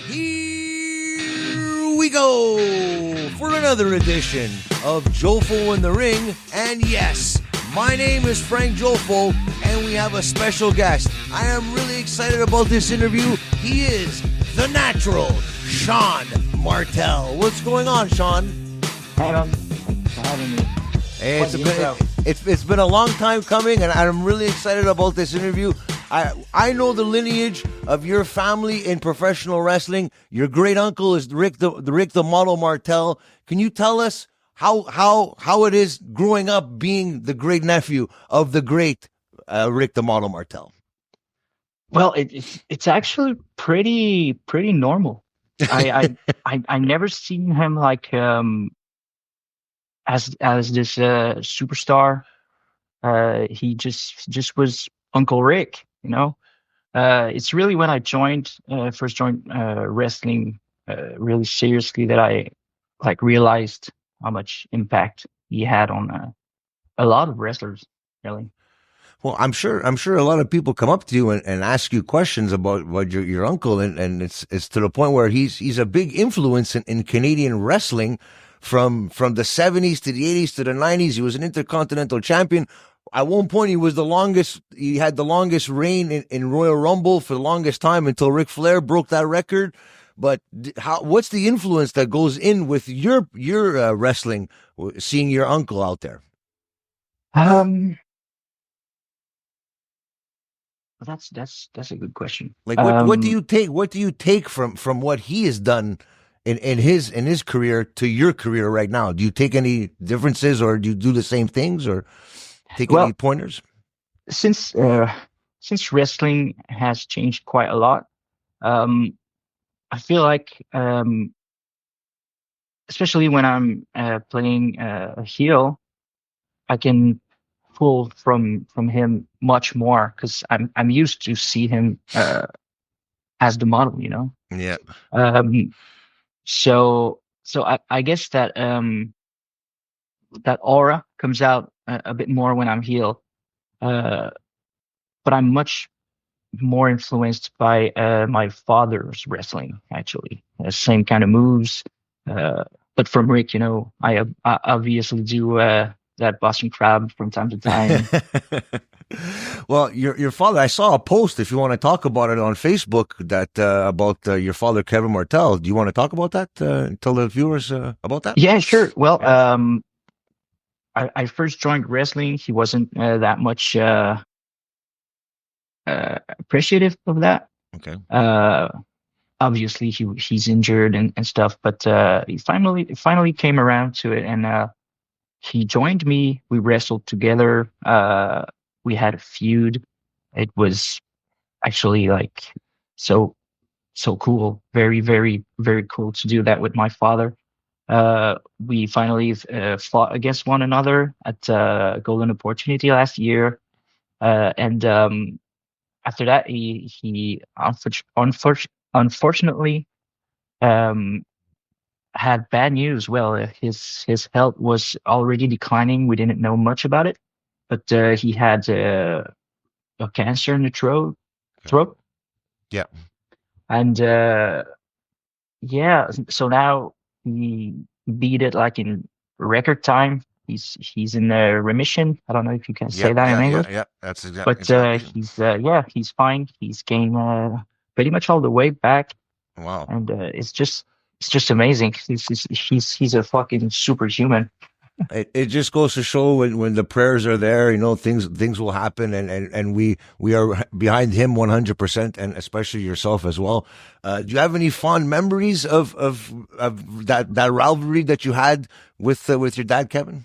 Here we go for another edition of Jofo in the Ring. And yes, my name is Frank Jofo, and we have a special guest. I am really excited about this interview. He is the natural Shawn Martel. What's going on, Shawn? Hi, thanks for having me. Hey, it's been a long time coming, and I'm really excited about this interview. I know the lineage of your family in professional wrestling. Your great uncle is Rick the Model Martel. Can you tell us how it is growing up being the great nephew of the great Rick the Model Martel? Well, it's actually pretty normal. I never seen him like as this superstar. He just was Uncle Rick, you know. It's really when I first joined wrestling really seriously that I like realized how much impact he had on a lot of wrestlers, really. Well, I'm sure a lot of people come up to you and ask you questions about your uncle, and it's to the point where he's a big influence in Canadian wrestling from the 70s to the 80s to the 90s. He was an intercontinental champion. At one point, he had the longest reign in Royal Rumble for the longest time until Ric Flair broke that record. But what's the influence that goes in with your wrestling, seeing your uncle out there? That's a good question. Like, what do you take from what he has done in his career to your career right now? Do you take any differences, or do you do the same things, or take any pointers? Since wrestling has changed quite a lot, I feel like, especially when I'm playing a heel, I can pull from him much more because I'm used to see him as the model, you know. Yeah. So I guess that that aura comes out a bit more when I'm heel, but I'm much more influenced by my father's wrestling, actually. Same kind of moves, but from Rick, you know, I obviously do that Boston Crab from time to time. Well, your father, I saw a post, if you want to talk about it, on Facebook that about your father, Kevin Martel. Do you want to talk about that? Tell the viewers about that? Yeah, sure. Well, I first joined wrestling. He wasn't that much appreciative of that. Okay. Obviously he's injured and stuff, but he finally came around to it, and he joined me. We wrestled together. We had a feud. It was actually like so cool. Very, very, very cool to do that with my father. We finally fought against one another at Golden Opportunity last year, and after that, he unfortunately had bad news. Well, his health was already declining. We didn't know much about it, but he had a cancer in the throat. Yeah. And yeah, so now he beat it like in record time. He's in remission. I don't know if you can say that in English. Yeah, that's exactly. But he's fine. He's gained pretty much all the weight back. Wow. And it's just amazing. He's a fucking superhuman. It just goes to show when the prayers are there, you know, things will happen, and we are behind him 100%, and especially yourself as well. Do you have any fond memories of that rivalry that you had with your dad, Kevin?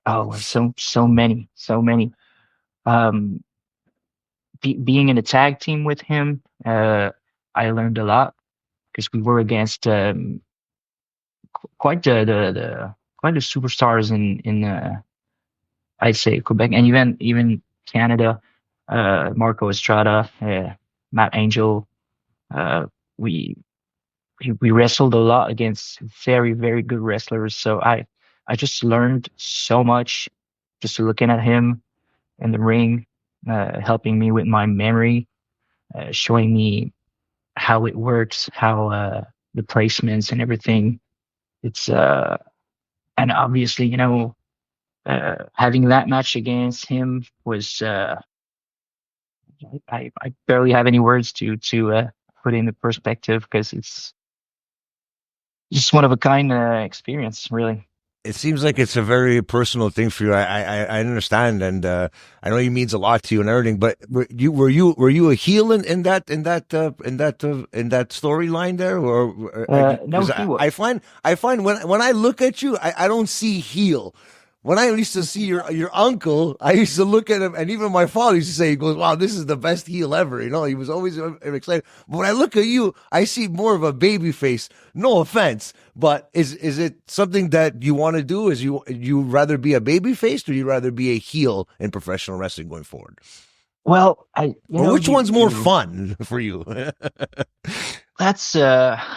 Oh, so many. Being in a tag team with him, I learned a lot because we were against quite the superstars in I'd say Quebec, and even Canada. Marco Estrada, Matt Angel. We wrestled a lot against very, very good wrestlers. So I just learned so much just looking at him in the ring, helping me with my memory, showing me how it works, how the placements and everything. It's and obviously, having that match against him was I barely have any words to put into perspective because it's just one of a kind experience, really. It seems like it's a very personal thing for you. I understand, and I know he means a lot to you and everything. But were you a heel in that storyline there, or No, because he was. I find when I look at you, I don't see heel. When I used to see your uncle, I used to look at him, and even my father used to say, he goes, "Wow, this is the best heel ever." He was always excited. But when I look at you, I see more of a baby face. No offense, but is it something that you want to do? Is you rather be a baby face, or you rather be a heel in professional wrestling going forward? Well, Or which one's more fun for you? that's I'm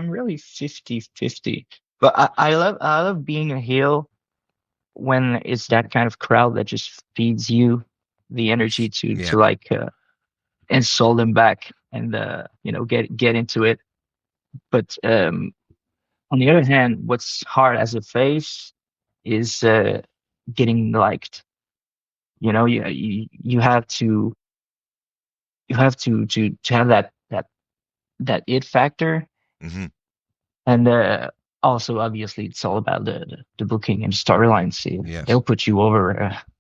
really 50-50. But I love being a heel when it's that kind of crowd that just feeds you the energy to Yeah. to like insult them back and get into it. But on the other hand, what's hard as a face is getting liked. You have to have that it factor. Hmm. And also, obviously, it's all about the booking and storylines. Yes. They'll put you over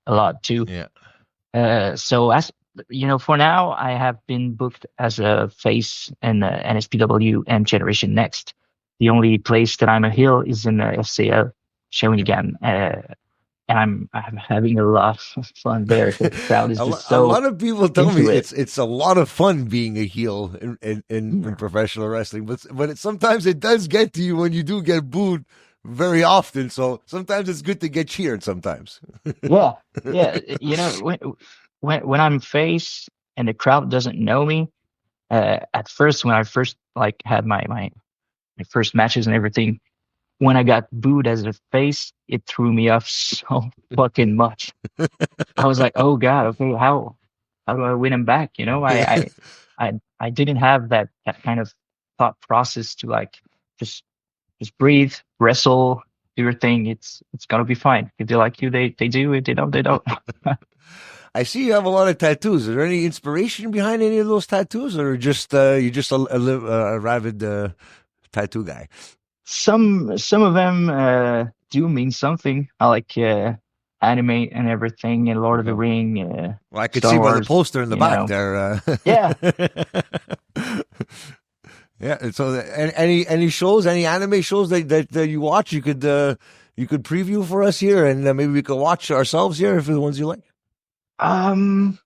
a lot too. Yeah. So as for now, I have been booked as a face in NSPW and Generation Next. The only place that I'm a heel is in FCL Shawinigan, and I'm having a lot of fun there. The crowd is just A so lot of people tell me into it. it's a lot of fun being a heel in professional wrestling, but sometimes it does get to you when you do get booed very often. So sometimes it's good to get cheered. Sometimes. Yeah, yeah. When I'm face and the crowd doesn't know me, at first when I first like had my first matches and everything, when I got booed as a face, it threw me off so fucking much. I was like, oh God, okay, how do I win him back? Yeah. I didn't have that kind of thought process to like just just breathe, wrestle, do your thing. It's gonna be fine. If they like you, they do. If they don't, they don't. I see you have a lot of tattoos. Is there any inspiration behind any of those tattoos, or just you're just a rabid tattoo guy? Some of them do mean something. I like anime and everything, and Lord of the Okay. Ring, Well, I could Star see by the Wars. poster in the back there. Yeah. Yeah. And so, any shows, any anime shows that you watch, you could preview for us here, and maybe we could watch ourselves here if the ones you like. Um.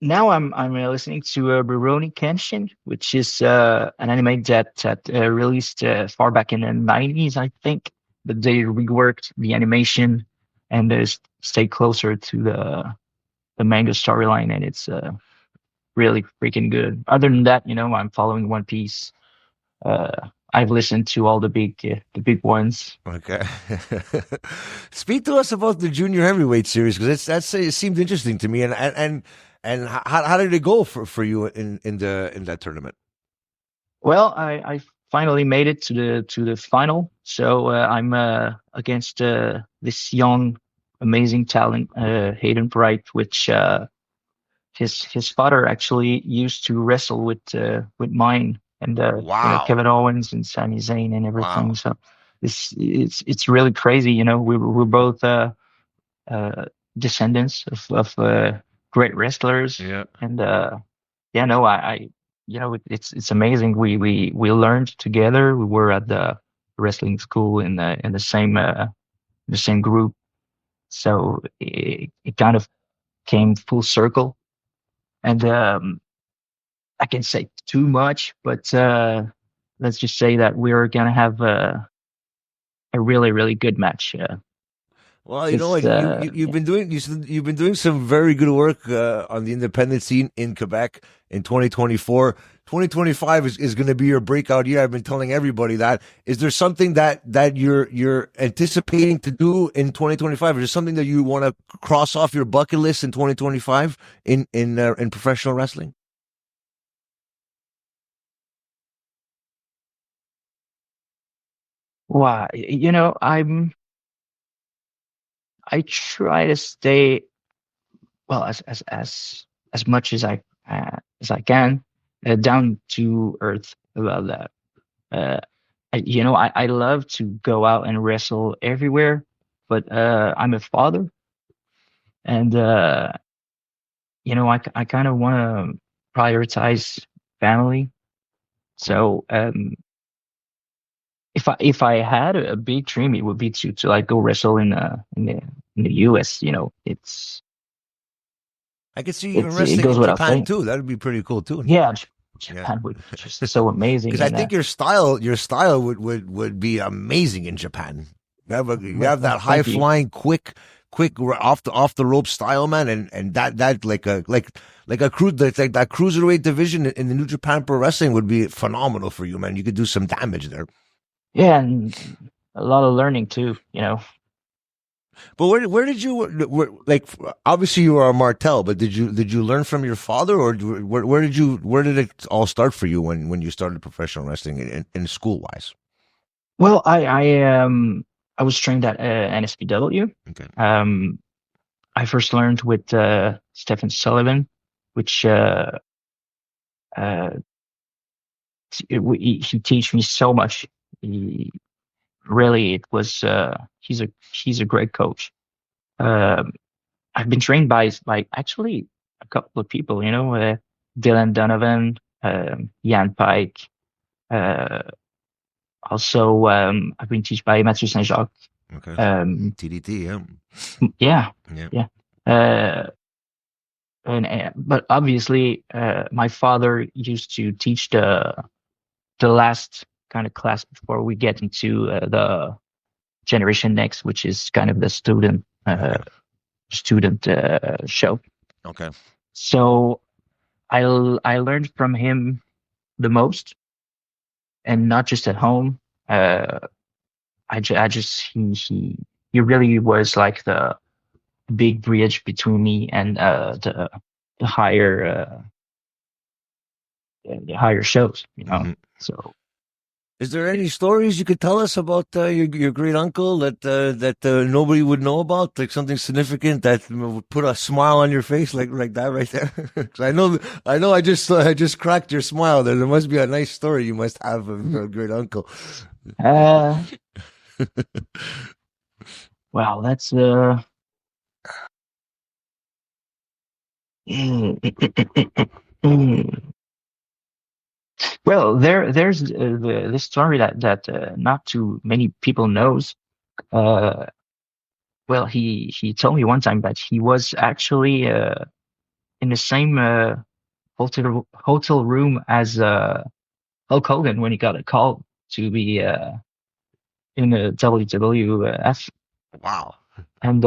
Now I'm listening to Rurouni Kenshin, which is an anime that released far back in the 90s, I think. But they reworked the animation and stay closer to the manga storyline, and it's really freaking good. Other than that, I'm following One Piece. I've listened to all the big ones. Okay. Speak to us about the junior heavyweight series, because it seemed interesting to me, and how did it go for you in that tournament? Well, I finally made it to the final. So I'm against this young, amazing talent, Hayden Bright, which his father actually used to wrestle with mine and Wow. Kevin Owens and Sami Zayn and everything. Wow. So it's really crazy. We're both uh, descendants of great wrestlers, Yeah. and yeah, no, it's amazing. We learned together. We were at the wrestling school in the same group, so it kind of came full circle. And I can say too much, but let's just say that we're gonna have a really really good match. Well, you know It's what, you've yeah. been doing you've been doing some very good work on the independent scene in Quebec in 2024. 2025 is going to be your breakout year. I've been telling everybody that. Is there something that you're anticipating to do in 2025? Is there something that you want to cross off your bucket list in 2025 in professional wrestling? Why? I try to stay well as much as I can, down to earth about that. Uh, I love to go out and wrestle everywhere, but I'm a father, and I kind of want to prioritize family. So if I had a big dream, it would be to like go wrestle in the US. I could see you even It wrestling goes in without Japan saying. too. That would be pretty cool too. Yeah, Yeah. Japan would be just so amazing, Because I and think your style would be amazing in Japan. You have that high thank you. flying, quick off the rope style, man, and that like a cruise like that cruiserweight division in the New Japan Pro Wrestling would be phenomenal for you, man. You could do some damage there. Yeah, and a lot of learning too. But where did you like? Obviously, you were a Martel, but did you learn from your father, or where did it all start for you when you started professional wrestling in school wise? Well, I was trained at NSPW. Okay. I first learned with Stephen Sullivan, which uh, he teach me so much. He really it was he's a great coach. Um, I've been trained by actually a couple of people, Dylan Donovan, Jan Pike. Uh, Also, I've been taught by Mathieu Saint Jacques. Okay. Um, TDT, yeah. yeah, Yeah. yeah. But obviously, my father used to teach the last kind of class before we get into the Generation Next, which is kind of the student show. Okay. So I learned from him the most, and not just at home. I just he really was like the big bridge between me and the higher the higher shows. Mhm. So Is there any stories you could tell us about your great uncle that nobody would know about, like something significant that would put a smile on your face, like that right there? 'Cause I know, I just cracked your smile. There must be a nice story you must have of your great uncle. uh, wow, that's well, there's this story that not too many people knows. Uh, well, he told me one time that he was actually in the same hotel room as Hulk Hogan when he got a call to be in the WWF, Wow. and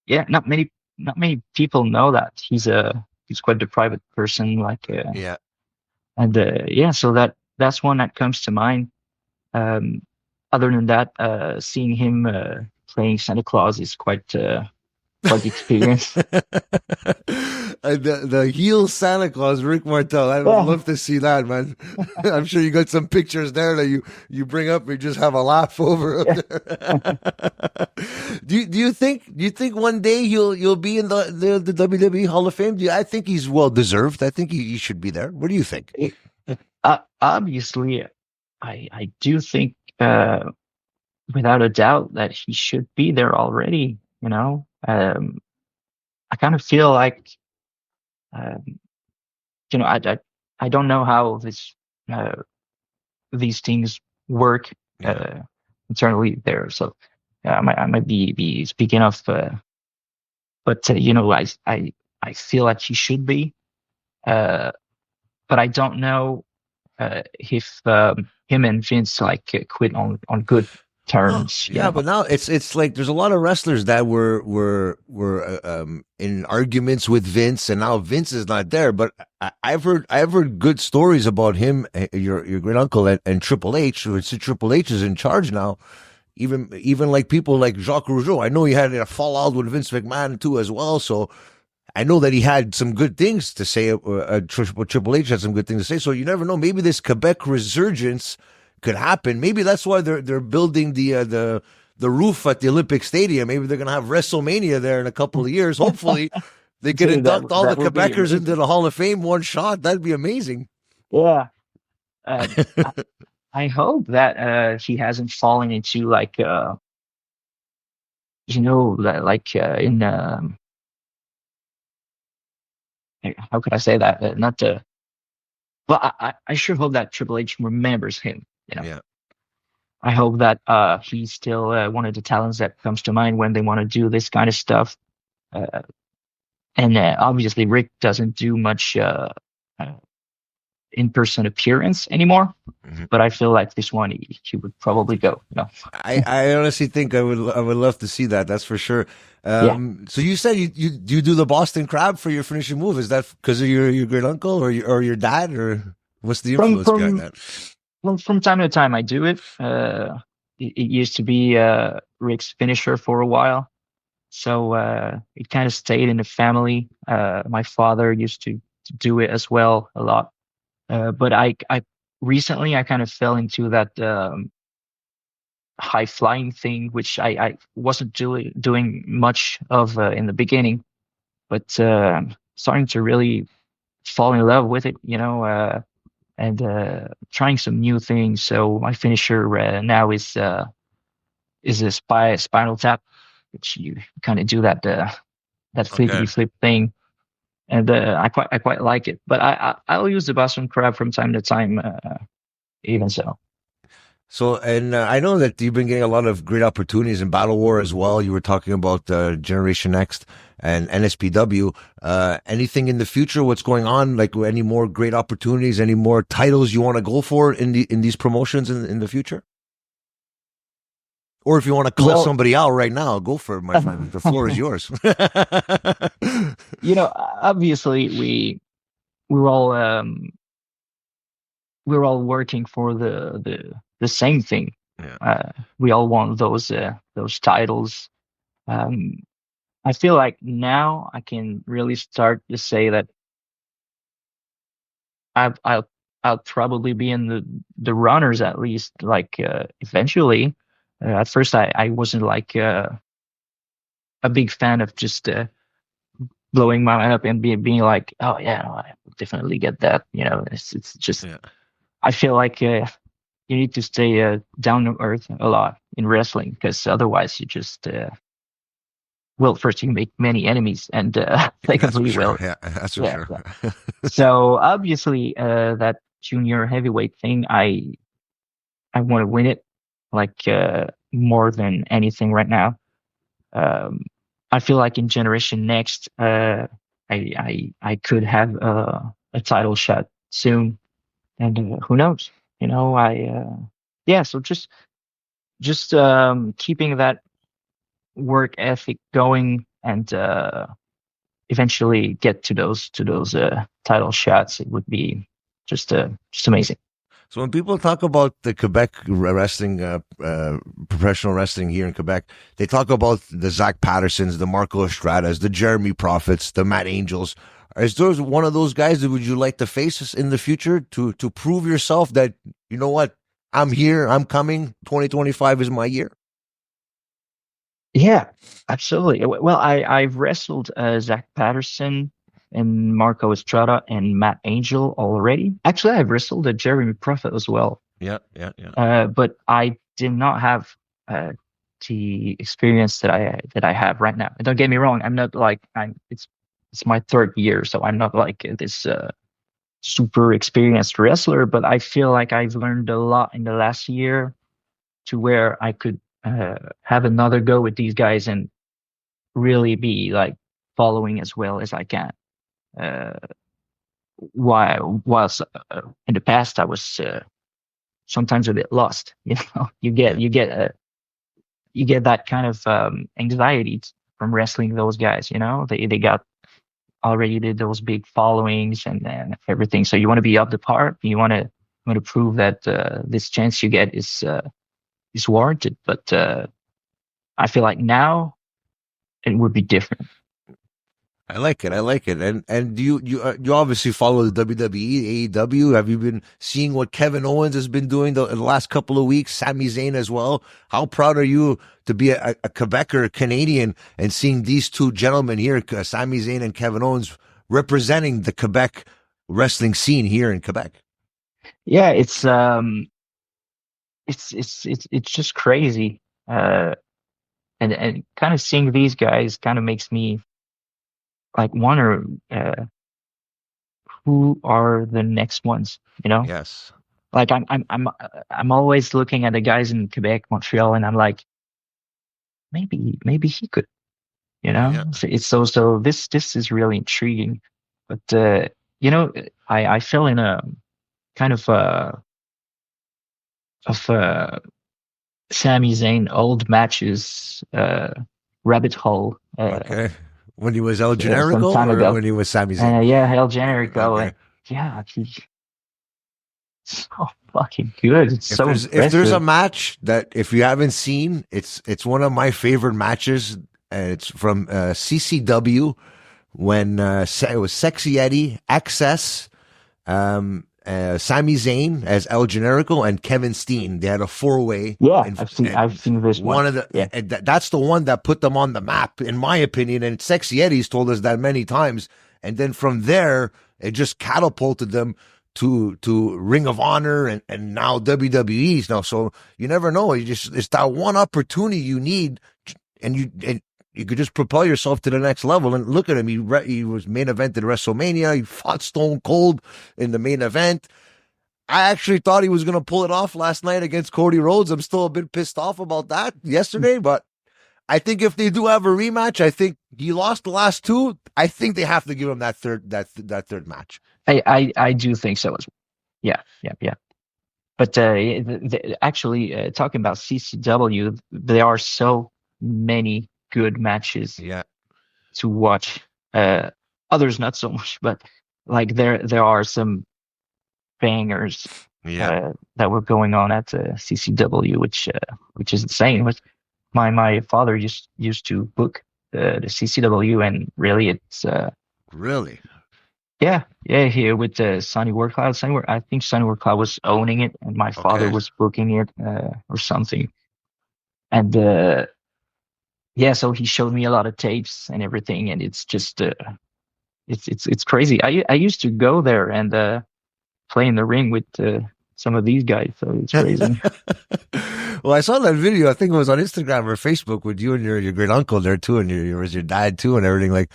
yeah, not many people know that he's quite a private person, like Yeah. and yeah, so that's one that comes to mind. Um, Other than that, seeing him playing Santa Claus is quite the experience. The heel Santa Claus, Rick Martel. I would Yeah, love to see that, man. I'm sure you got some pictures there that you bring up. And you just have a laugh over up yeah. there. Do you think one day you'll be in the WWE Hall of Fame? I think he's well deserved. I think he should be there. What do you think? Obviously, I do think without a doubt that he should be there already. I kind of feel like um, I don't know how uh, these things work Yeah. uh, internally there. So I might be speaking of, but I feel like he should be, uh, but I don't know if him and Vince like quit on good Well, terms. yeah, but now it's like there's a lot of wrestlers that were in arguments with Vince, and now Vince is not there. But I've heard good stories about him, your great uncle, and Triple H. So Triple H is in charge now. Even like people like Jacques Rougeau. I know he had a fallout with Vince McMahon too as well. So I know that he had some good things to say. Triple H had some good things to say. So you never know. Maybe this Quebec resurgence could happen. Maybe that's why they're building the roof at the Olympic Stadium. Maybe they're gonna have WrestleMania there in a couple of years. Hopefully, they can Dude, induct all the that would be Quebecers into amazing. the Hall of Fame one shot. That'd be amazing. Yeah. Uh, I, I hope that he hasn't fallen into like like in how could I say that? Not to. Well, I sure hope that Triple H remembers him. Yeah. I hope that he's still one of the talents that comes to mind when they want to do this kind of stuff. Uh, and obviously, Rick doesn't do much uh, in-person appearance anymore. Mhm. But I feel like this one he would probably go. I honestly think I would love to see that. That's for sure. Yeah. So you said you do the Boston Crab for your finishing move. Is that because of your great uncle or your dad, or what's the From influence behind from that? from time to time, I do it. It used to be Rick's finisher for a while, so it kind of stayed in the family. My father used to do it as well a lot. But I recently I kind of fell into that high flying thing, which I wasn't doing much of in the beginning, but starting to really fall in love with it, and trying some new things. So my finisher now is a spinal tap, which you kind of do that Okay. flippity flip thing, and I quite like it. But I'll use the Boston Crab from time to time, even so. So, and I know that you've been getting a lot of great opportunities in Battle War as well. You were talking about Generation Next and NSPW. Anything in the future? What's going on? Like any more great opportunities? Any more titles you want to go for in these promotions in the future? Or if you want to call Well, somebody out right now, go for it, my friend. The floor is yours. obviously we're all we're all working for the same thing. Yeah. We all want those titles. Um, I feel like now I can really start to say that I've, I'll I'll probably be in the runners at least. Like eventually, at first I wasn't like a big fan of just blowing my mind up and being like, oh yeah, no, I will definitely get that. It's just Yeah. I feel like you need to stay down to earth a lot in wrestling because otherwise you just well, first you make many enemies, and That's for secondly, sure. well, Yeah, that's for yeah, sure. yeah. So obviously, that junior heavyweight thing, I want to win it, like more than anything right now. Um, I feel like in Generation Next, I could have a title shot soon, and who knows? Yeah. So just keeping that work ethic going and eventually get to those title shots. It would be just amazing. So when people talk about the Quebec wrestling, professional wrestling here in Quebec, they talk about the Zach Pattersons, the Marco Estradas, the Jeremy Profits, the Matt Angels. Is there one of those guys that would you like to face in the future to prove yourself that, you know what, I'm here, I'm coming, 2025 is my year? Yeah, absolutely. Well, I've wrestled Zach Patterson and Marco Estrada and Matt Angel already. Actually, I've wrestled Jeremy Prophet as well. Yeah, yeah, yeah. But I did not have the experience that I have right now. And don't get me wrong, I'm not like it's my third year, so I'm not like this super experienced wrestler. But I feel like I've learned a lot in the last year to where I could have another go with these guys and really be like following as well as I can. Uh, whilst in the past I was sometimes a bit lost. You get Yeah. you get that kind of anxiety from wrestling those guys. They got already did those big followings and everything. So you want to be up the par. You want to prove that this chance you get is warranted. But I feel like now it would be different. I like it. I like it. And you obviously follow the WWE, AEW. Have you been seeing what Kevin Owens has been doing the last couple of weeks? Sami Zayn as well. How proud are you to be a Quebecer, a Canadian, and seeing these two gentlemen here, Sami Zayn and Kevin Owens, representing the Quebec wrestling scene here in Quebec? Yeah, it's just crazy. And kind of seeing these guys kind of makes me like wonder who are the next ones, you know? Yes. Like I'm always looking at the guys in Quebec, Montreal, and I'm like, maybe he could, you know? Yeah. So it's so this is really intriguing. But you know, I fell in a kind of Sami Zayn old matches rabbit hole Okay. When he was El some Generico time or ago. when he was Sami Zayn? Yeah, El Generico, Okay. and yeah, he's so fucking good. It's so If there's a impressive. match that if you haven't seen, it's one of my favorite matches. It's from CCW when it was Sexxxy Eddie, Access, Sami Zayn as El Generico, and Kevin Steen. They had a four-way. Yeah, And, I've seen this one. one of the Yeah, that's the one that put them on the map, in my opinion. And Sexy Eddie's told us that many times. And then from there, it just catapulted them to Ring of Honor and now WWE's now. So you never know. It's that one opportunity you need, and you could just propel yourself to the next level. And look at him. He was main evented WrestleMania. He fought Stone Cold in the main event. I actually thought he was going to pull it off last night against Cody Rhodes. I'm still a bit pissed off about that yesterday, but I think if they do have a rematch, I think he lost the last two. I think they have to give him that third match. I do think so as well. Yeah. But actually, talking about CCW, there are so many good matches Yeah. to watch. Others not so much, but like there are some bangers Yeah. that were going on at CCW, which is insane. Which my father used to book the CCW, and really it's Really? yeah here with Sonny Warcloud. I think Sonny Warcloud was owning it, and my father Okay. was booking it or something. And yeah, so he showed me a lot of tapes and everything, and it's just it's crazy. I used to go there and play in the ring with some of these guys, so it's crazy. Well, I saw that video. I think it was on Instagram or Facebook with you and your great uncle there too, and your dad too, and everything. Like,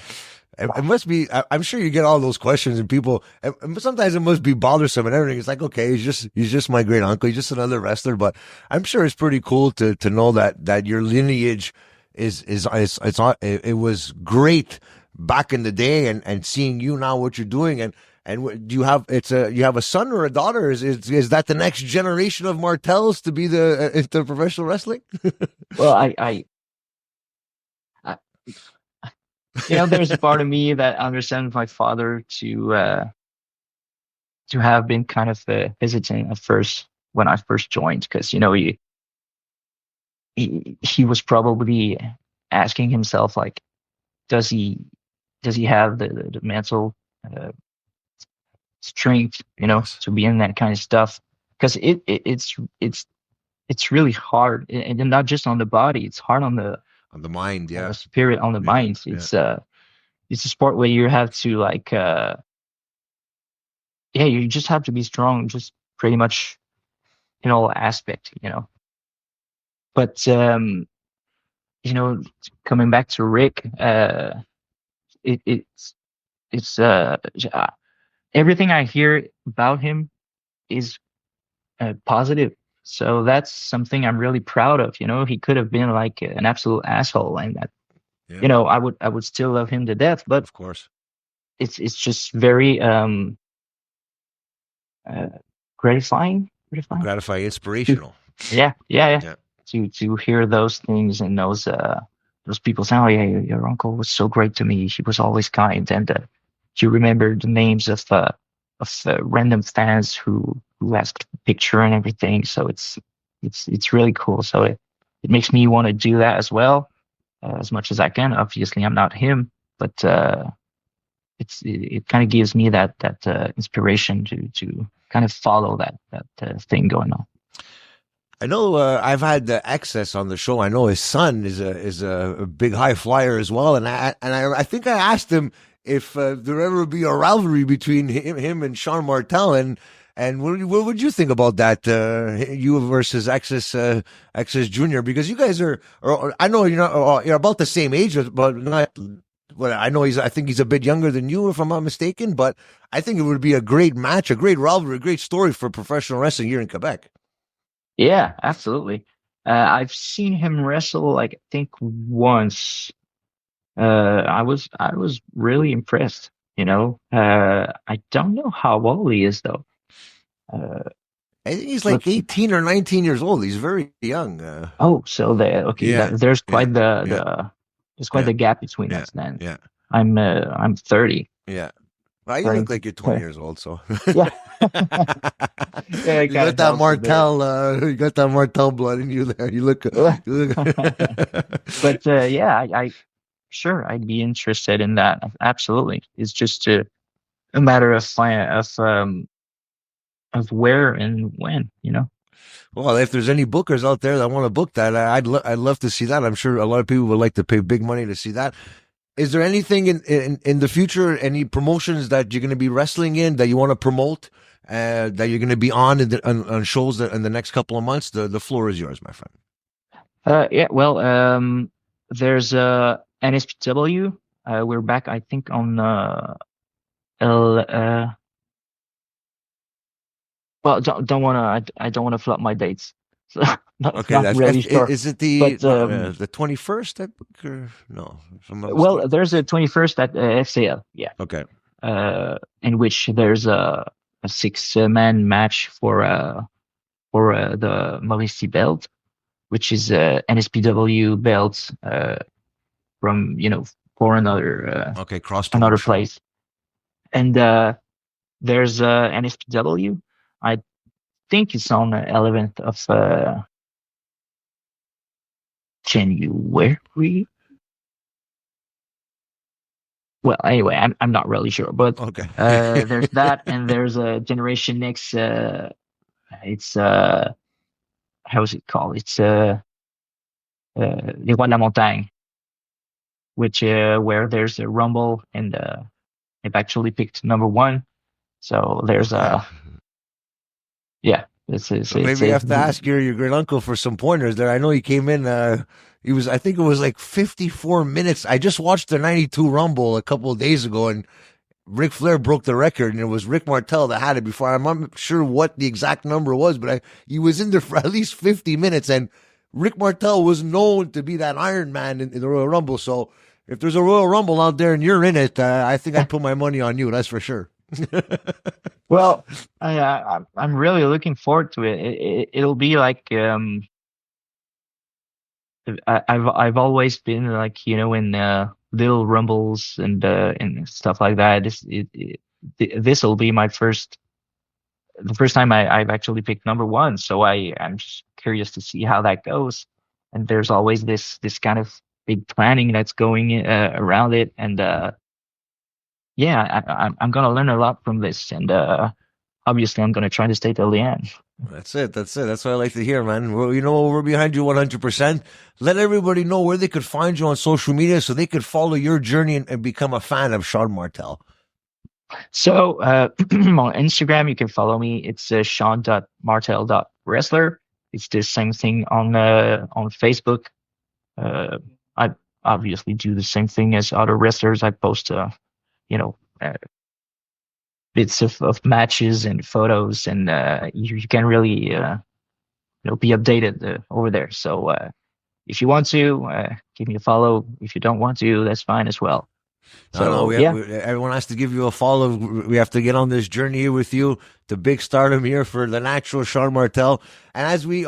it must be. I'm sure you get all those questions, and people. And sometimes it must be bothersome and everything. It's like, okay, he's just my great uncle. He's just another wrestler. But I'm sure it's pretty cool to know that your lineage it was great back in the day, and seeing you now what you're doing, and do you have you have a son or a daughter? Is that the next generation of Martels to be into professional wrestling? Well, I there's a part of me that understands my father to have been kind of hesitant at first when I first joined, because he was probably asking himself like, does he have the mental strength, Yes. to be in that kind of stuff? Because it's really hard, and not just on the body. It's hard on On the mind, the yeah. spirit, on the Yeah. mind. It's a sport where you have to like yeah, you just have to be strong, just pretty much in all aspect. But you know, coming back to Rick, it's everything I hear about him is positive. So that's something I'm really proud of. He could have been like an absolute asshole, and that Yeah. I would still love him to death. But Of course. it's just very uh, gratifying. Gratifying, To, inspirational. yeah. Yeah. To hear those things, and those people saying, "Oh yeah, your uncle was so great to me. He was always kind," and you remember the names of random fans who asked for a picture and everything. So it's really cool. So it makes me want to do that as well, as much as I can. Obviously, I'm not him, but it kind of gives me that inspiration to kind of follow that thing going on. I know I've had Access on the show. I know his son is a big high flyer as well, and I think I asked him if there ever would be a rivalry between him and Shawn Martel, and what would you think about that? You versus Access Junior, because you guys are I know you're about the same age, but not. Well, I know I think he's a bit younger than you, if I'm not mistaken, but I think it would be a great match, a great rivalry, a great story for professional wrestling here in Quebec. Yeah, absolutely. I've seen him wrestle, like, I think once. I was really impressed. I don't know how old he is though. I think he's like 18 or 19 years old. He's very young. So there's quite the gap between us then. Yeah. I'm 30. Yeah. Well, you look like you're 20 years old, so. Yeah. You got that Martel, you got that Martel blood in you there. You look. But sure, I'd be interested in that. Absolutely. It's just a matter of where and when, Well, if there's any bookers out there that want to book that, I'd love to see that. I'm sure a lot of people would like to pay big money to see that. Is there anything in the future, any promotions that you're going to be wrestling in that you want to promote, that you're going to be on shows in the next couple of months? The floor is yours, my friend. There's NSPW. We're back, I think, on well, don't want to flop my dates. So not really sure. Is it the 21st? Or no. Well, there's a 21st at FCL. Yeah. Okay. In which there's a 6-man match for the Mauricie belt, which is NSPW belt from for another another place, and there's NSPW. I think it's on the 11th of January. Well, anyway, I'm not really sure, but okay. There's that, and there's a Generation X. It's how is it called? It's Les Rois de la Montagne, which where there's a Rumble, and they've actually picked number 1. So there's yeah. Maybe you have to ask your great uncle for some pointers there. I know he came in. I think it was like 54 minutes. I just watched the 92 Rumble a couple of days ago, and Ric Flair broke the record, and it was Rick Martel that had it before. I'm not sure what the exact number was, but he was in there for at least 50 minutes, and Rick Martel was known to be that Iron Man in the Royal Rumble. So if there's a Royal Rumble out there and you're in it, I think I'd put my money on you. That's for sure. Well, I'm really looking forward to it. It'll be like I've always been like in little rumbles and stuff like that. This will be the first time I've actually picked number 1. So I'm just curious to see how that goes. And there's always this kind of big planning that's going around it, and I'm gonna learn a lot from this, and obviously I'm gonna try to stay till the end. That's it. That's what I like to hear, man. Well, we're behind you 100%. Let everybody know where they could find you on social media so they could follow your journey and become a fan of Shawn Martel. So on Instagram, you can follow me. It's Shawn.Martel.Wrestler. It's the same thing on Facebook. I obviously do the same thing as other wrestlers. I post bits of matches and photos, and you can really be updated over there. So if you want to, give me a follow. If you don't want to, that's fine as well. So everyone has to give you a follow. We have to get on this journey here with you to big stardom here for the natural Shawn Martel. And as we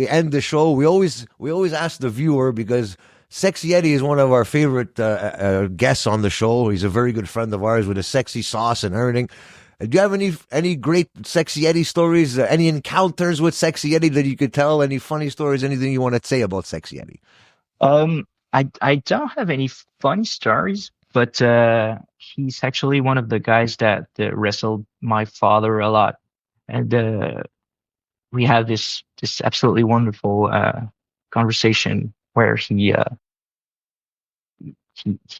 end the show, we always ask the viewer, because Sexxxy Eddy is one of our favorite guests on the show. He's a very good friend of ours with a sexy sauce and everything. Do you have any great Sexxxy Eddy stories? Any encounters with Sexxxy Eddy that you could tell? Any funny stories? Anything you want to say about Sexxxy Eddy? I don't have any funny stories, but he's actually one of the guys that wrestled my father a lot, and we had this absolutely wonderful conversation where he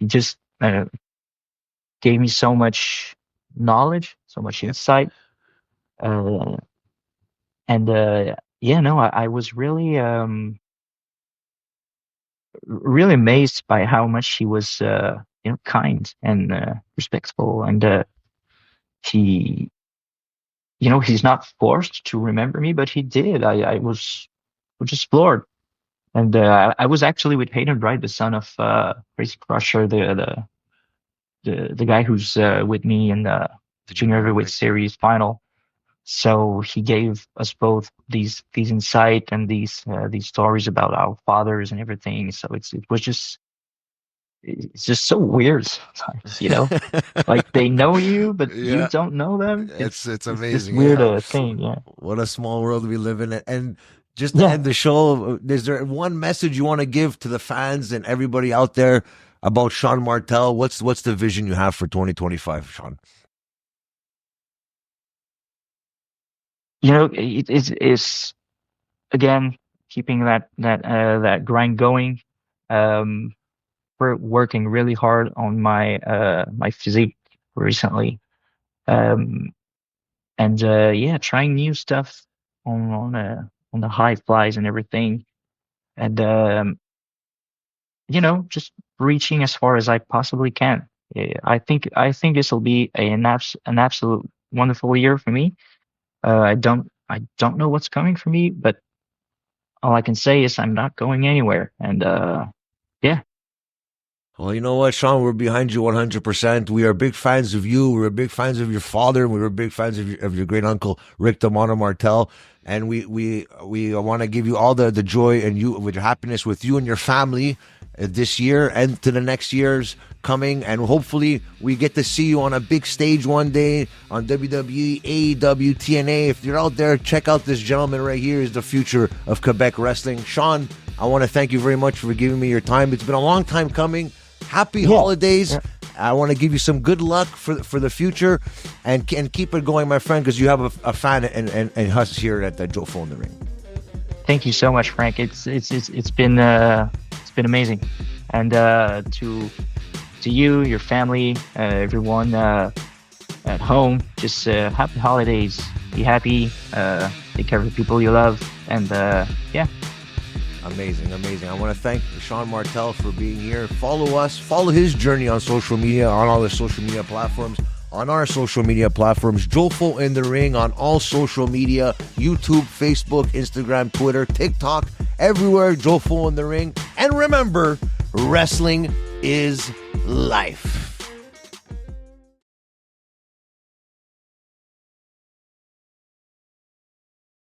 just gave me so much knowledge, so much insight, uh, and yeah, no, I was really really amazed by how much he was kind and respectful, and he he's not forced to remember me, but he did. I was just floored. And I was actually with Hayden Wright, the son of Crazy Crusher, the guy who's with me in the Junior Heavyweight Series final. So he gave us both these insight and these stories about our fathers and everything. So it's just so weird sometimes, like they know you, but you don't know them. It's amazing. It's this weird thing. Yeah. What a small world we live in. And just to end the show, is there one message you want to give to the fans and everybody out there about Shawn Martel? What's the vision you have for 2025, Shawn? It's again keeping that grind going. We're working really hard on my physique recently, and yeah, trying new stuff on the high flies and everything, and just reaching as far as I possibly can. I think this will be an absolute wonderful year for me. I don't know what's coming for me, but all I can say is I'm not going anywhere, and yeah. Well, you know what, Shawn, we're behind you 100%. We are big fans of you. We're big fans of your father. And we were big fans of your great uncle, Rick Martel. And we want to give you all the joy and you with your happiness with you and your family this year and to the next years coming. And hopefully we get to see you on a big stage one day on WWE, AEW, TNA. If you're out there, check out this gentleman right here. Is the future of Quebec wrestling. Shawn, I want to thank you very much for giving me your time. It's been a long time coming. Happy holidays. Yeah. I want to give you some good luck for the future and keep it going, my friend, because you have a fan and us here at the Jofo in the Ring. Thank you so much, Frank. It's been amazing. And to you, your family, everyone at home, just happy holidays. Be happy. Take care of the people you love. And yeah. Amazing. I want to thank Shawn Martel for being here. Follow us. Follow his journey on social media, on all the social media platforms. On our social media platforms, Jofo in the Ring on all social media, YouTube, Facebook, Instagram, Twitter, TikTok, everywhere, Jofo in the Ring. And remember, wrestling is life.